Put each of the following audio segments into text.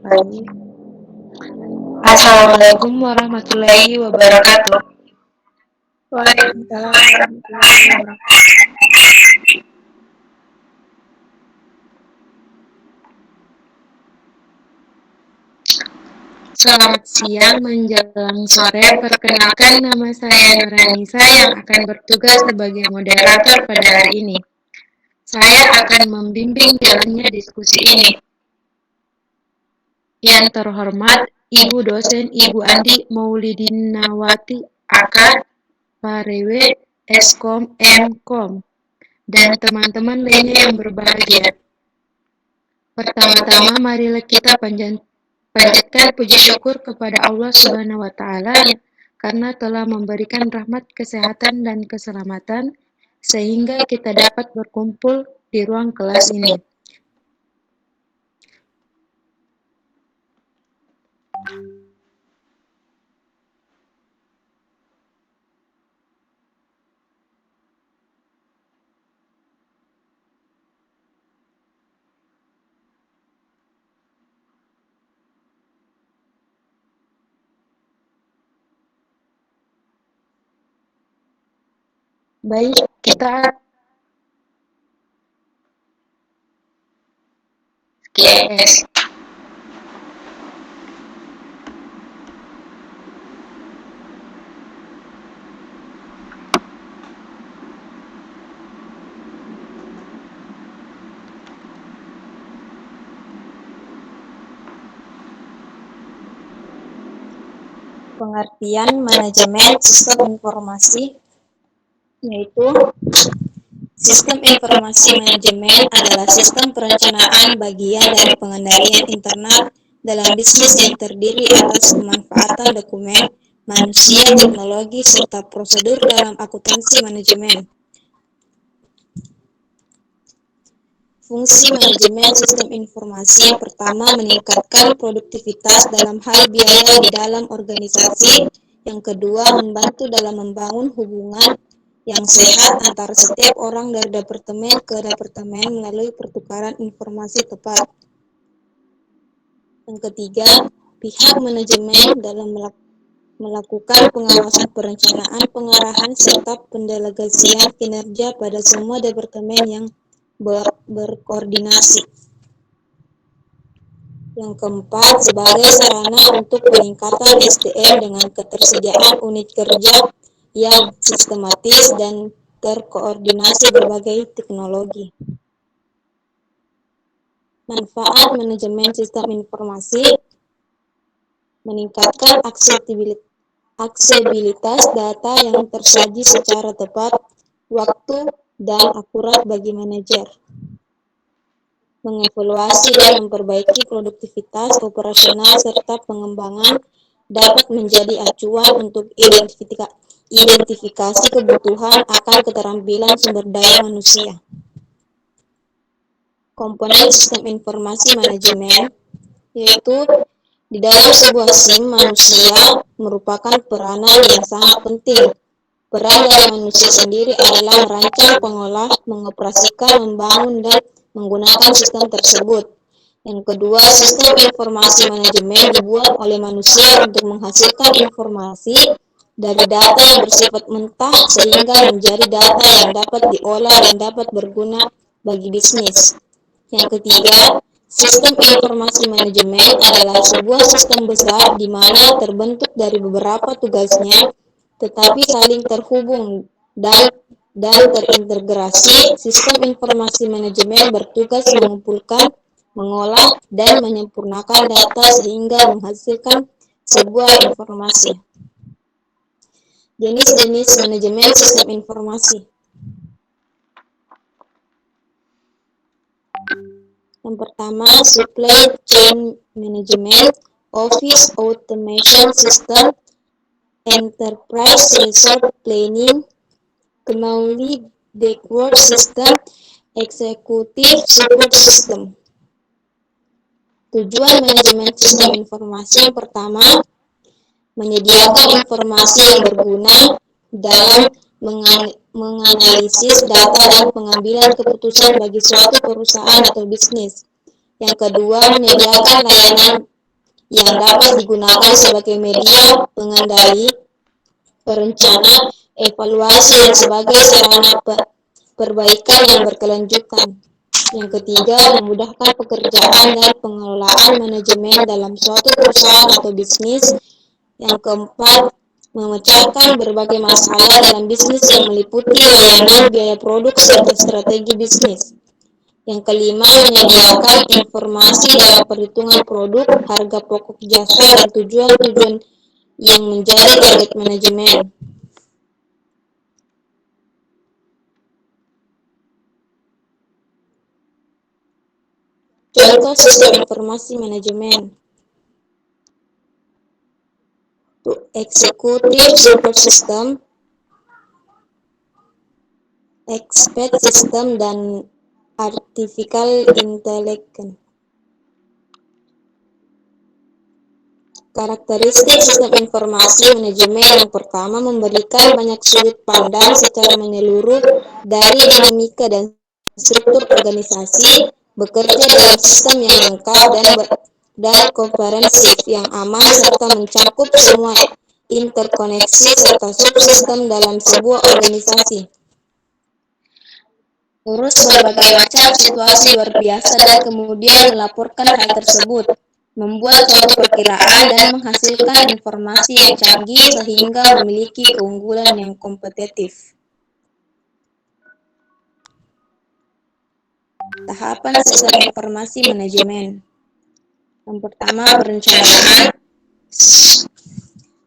Baik. Assalamualaikum warahmatullahi wabarakatuh. Waalaikumsalam warahmatullahi wabarakatuh. Selamat siang menjelang sore. Perkenalkan, nama saya Nuranisa yang akan bertugas sebagai moderator pada hari ini. Saya akan membimbing jalannya diskusi ini. Yang terhormat Ibu dosen Ibu Andi Maulidinawati AK, Parewe, Eskom, Mkom, dan teman-teman lainnya yang berbahagia. Pertama-tama marilah kita panjatkan puji syukur kepada Allah Subhanahu wa taala karena telah memberikan rahmat kesehatan dan keselamatan sehingga kita dapat berkumpul di ruang kelas ini. Baik, kita GS. Pengertian manajemen sistem informasi yaitu sistem informasi manajemen adalah sistem perencanaan bagian dari pengendalian internal dalam bisnis yang terdiri atas pemanfaatan dokumen, manusia, teknologi, serta prosedur dalam akuntansi manajemen. Fungsi manajemen sistem informasi yang pertama meningkatkan produktivitas dalam hal biaya di dalam organisasi, yang kedua membantu dalam membangun hubungan yang sehat antara setiap orang dari departemen ke departemen melalui pertukaran informasi tepat. Yang ketiga, pihak manajemen dalam melakukan pengawasan perencanaan, pengarahan, serta pendelegasian kinerja pada semua departemen yang berkoordinasi. Yang keempat, sebagai sarana untuk peningkatan SDM dengan ketersediaan unit kerja yang sistematis dan terkoordinasi berbagai teknologi. Manfaat manajemen sistem informasi meningkatkan aksesibilitas data yang tersaji secara tepat, waktu, dan akurat bagi manajer. Mengevaluasi dan memperbaiki produktivitas operasional serta pengembangan dapat menjadi acuan untuk identifikasi kebutuhan akan keterampilan sumber daya manusia. Komponen sistem informasi manajemen yaitu di dalam sebuah SIM, manusia merupakan peranan yang sangat penting. Peran dari manusia sendiri adalah merancang, mengolah, mengoperasikan, membangun, dan menggunakan sistem tersebut. Yang kedua, sistem informasi manajemen dibuat oleh manusia untuk menghasilkan informasi dari data yang bersifat mentah sehingga menjadi data yang dapat diolah dan dapat berguna bagi bisnis. Yang ketiga, sistem informasi manajemen adalah sebuah sistem besar di mana terbentuk dari beberapa tugasnya tetapi saling terhubung dan terintegrasi. Sistem informasi manajemen bertugas mengumpulkan, mengolah, dan menyempurnakan data sehingga menghasilkan sebuah informasi. Jenis-jenis manajemen sistem informasi. Yang pertama, supply chain management, office automation system, enterprise resource planning, knowledge backward system, executive support system. Tujuan manajemen sistem informasi yang pertama, menyediakan informasi yang berguna dalam menganalisis data dan pengambilan keputusan bagi suatu perusahaan atau bisnis. Yang kedua, menyediakan layanan yang dapat digunakan sebagai media pengendali, perencana, evaluasi, dan sebagai sarana perbaikan yang berkelanjutan. Yang ketiga, memudahkan pekerjaan dan pengelolaan manajemen dalam suatu perusahaan atau bisnis. Yang keempat, memecahkan berbagai masalah dalam bisnis yang meliputi layanan, biaya produk, serta strategi bisnis. Yang kelima, menyediakan informasi dalam perhitungan produk, harga pokok jasa, dan tujuan-tujuan yang menjadi target manajemen. Contoh sistem informasi manajemen. Executive Support System, Expert System, dan Artificial Intelligence. Karakteristik sistem informasi manajemen yang pertama, memberikan banyak sudut pandang secara menyeluruh dari dinamika dan struktur organisasi, bekerja dalam sistem yang lengkap dan komprehensif, yang aman, serta mencakup semua interkoneksi serta subsistem dalam sebuah organisasi. Urus berbagai macam situasi luar biasa dan kemudian melaporkan hal tersebut. Membuat suatu perkiraan dan menghasilkan informasi yang canggih sehingga memiliki keunggulan yang kompetitif. Tahapan sistem informasi manajemen. Yang pertama, perencanaan.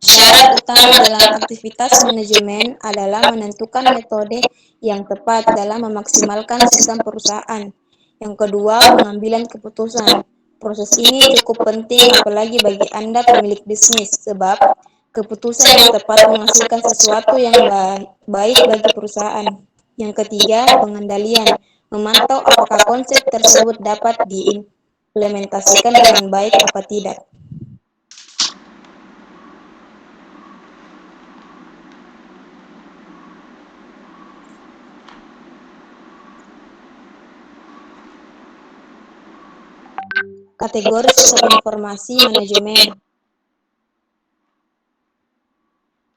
Syarat utama dalam aktivitas manajemen adalah menentukan metode yang tepat dalam memaksimalkan sistem perusahaan. Yang kedua, pengambilan keputusan. Proses ini cukup penting apalagi bagi Anda pemilik bisnis, sebab keputusan yang tepat menghasilkan sesuatu yang baik bagi perusahaan. Yang ketiga, pengendalian. Memantau apakah konsep tersebut dapat diimplementasikan dengan baik apa tidak. Kategori sistem informasi manajemen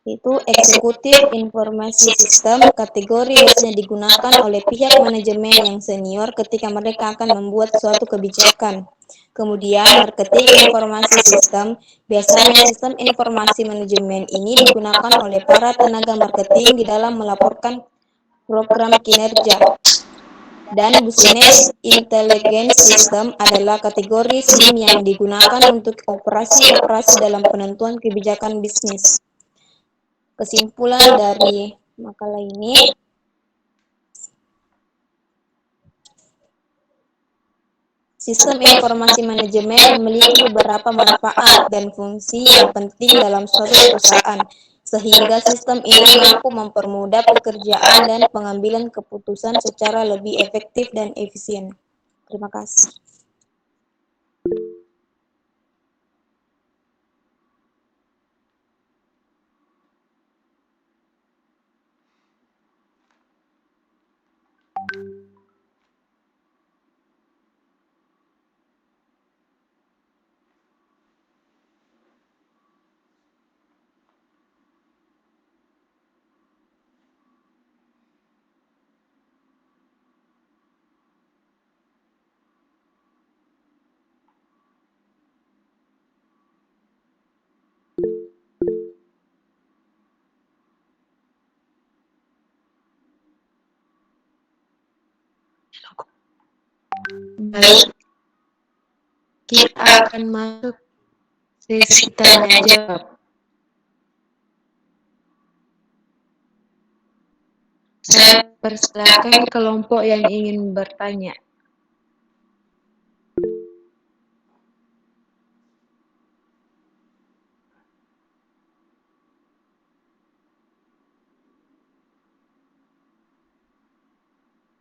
itu Executive Information System. Kategori biasanya digunakan oleh pihak manajemen yang senior ketika mereka akan membuat suatu kebijakan. Kemudian, Marketing Informasi System. Biasanya sistem informasi manajemen ini digunakan oleh para tenaga marketing di dalam melaporkan program kinerja. Dan Business Intelligence System adalah kategori SIM yang digunakan untuk operasi-operasi dalam penentuan kebijakan bisnis. Kesimpulan dari makalah ini, sistem informasi manajemen memiliki beberapa manfaat dan fungsi yang penting dalam suatu perusahaan, sehingga sistem ini mampu mempermudah pekerjaan dan pengambilan keputusan secara lebih efektif dan efisien. Terima kasih. Baik, kita akan masuk sesi tanya jawab. Saya persilakan kelompok yang ingin bertanya.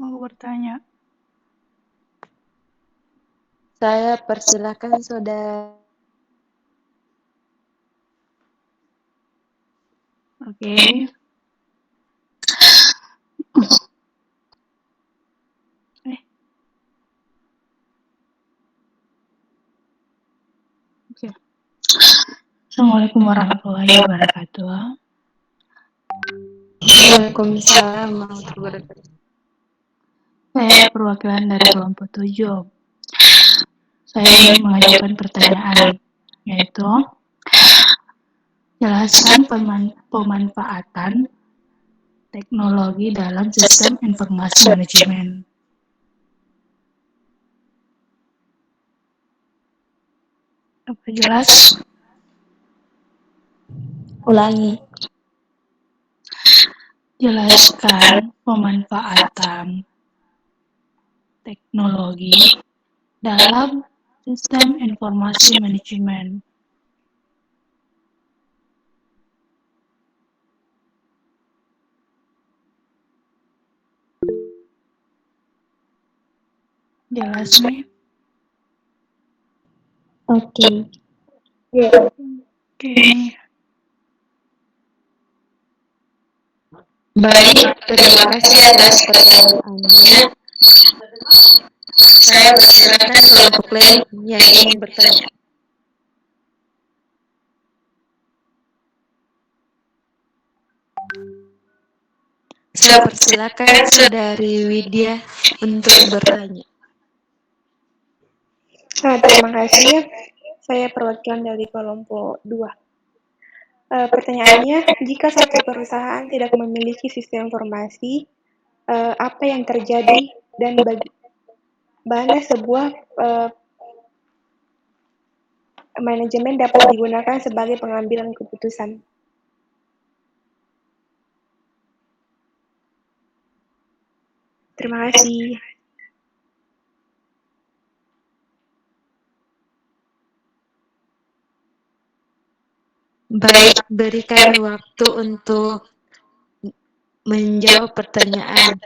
Mau bertanya. Saya persilakan saudara. Oke. Oke. Assalamualaikum warahmatullahi wabarakatuh. Waalaikumsalam warahmatullahi wabarakatuh. Saya perwakilan dari kelompok 7. Saya ingin mengajukan pertanyaan, yaitu jelaskan pemanfaatan teknologi dalam sistem informasi manajemen. Apa jelas? Ulangi. Jelaskan pemanfaatan teknologi dalam sistem informasi manajemen. Jelas nih? Oke. Oke. Baik, terima kasih atas pertanyaannya. Saya persilakan kelompok lain yang ingin bertanya. Saya persilakan Saudari Widya untuk bertanya. Terima kasih. Saya perwakilan dari kelompok 2. Pertanyaannya, jika satu perusahaan tidak memiliki sistem informasi, apa yang terjadi dan bagaimana sebuah manajemen dapat digunakan sebagai pengambilan keputusan? Terima kasih. Baik, berikan waktu untuk menjawab pertanyaan.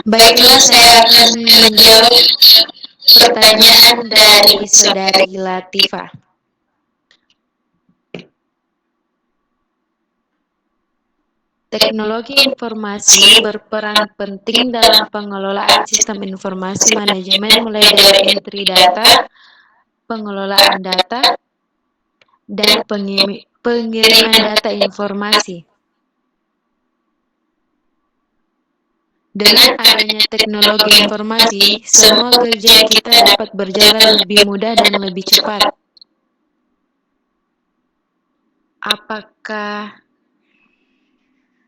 Baiklah, saya akan menjawab pertanyaan dari Saudari Latifah. Teknologi informasi berperan penting dalam pengelolaan sistem informasi manajemen mulai dari entry data, pengelolaan data, dan pengiriman data informasi. Dengan adanya teknologi informasi, semua kerja kita dapat berjalan lebih mudah dan lebih cepat. Apakah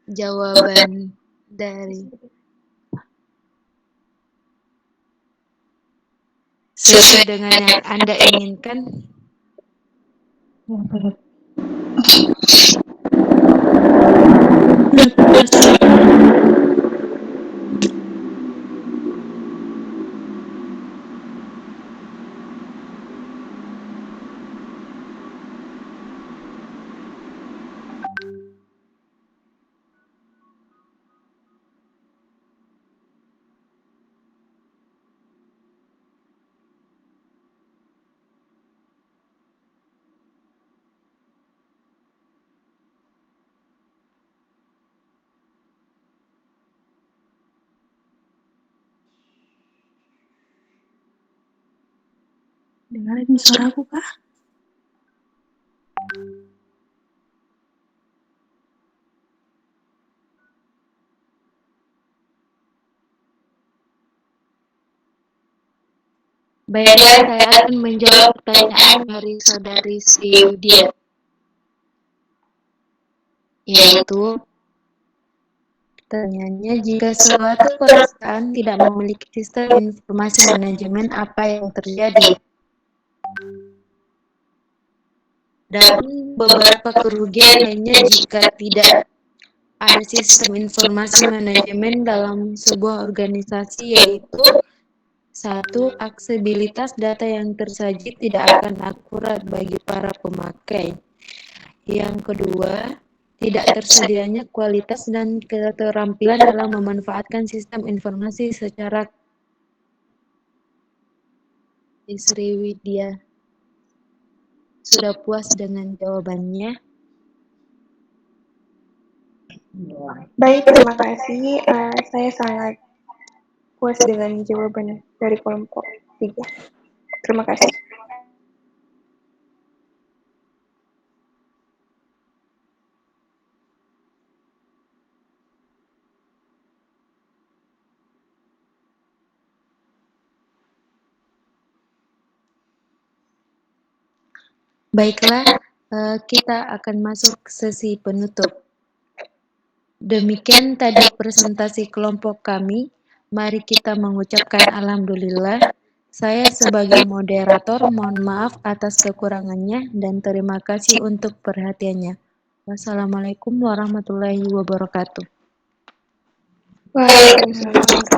jawaban dari sesuai dengan yang Anda inginkan? Dengerin suaraku kah? Baiklah, saya akan menjawab pertanyaan dari saudari Sri Yudia, yaitu pertanyaannya, jika suatu perusahaan tidak memiliki sistem informasi manajemen, apa yang terjadi? Dan beberapa kerugian lainnya jika tidak ada sistem informasi manajemen dalam sebuah organisasi, yaitu 1. Aksesibilitas data yang tersaji tidak akan akurat bagi para pemakai. Yang kedua, tidak tersedianya kualitas dan keterampilan dalam memanfaatkan sistem informasi secara Sri Widya sudah puas dengan jawabannya? Baik, terima kasih. Saya sangat puas dengan jawaban dari kelompok 3. Terima kasih. Baiklah, kita akan masuk ke sesi penutup. Demikian tadi presentasi kelompok kami. Mari kita mengucapkan alhamdulillah. Saya sebagai moderator mohon maaf atas kekurangannya dan terima kasih untuk perhatiannya. Wassalamualaikum warahmatullahi wabarakatuh. Waalaikumsalam.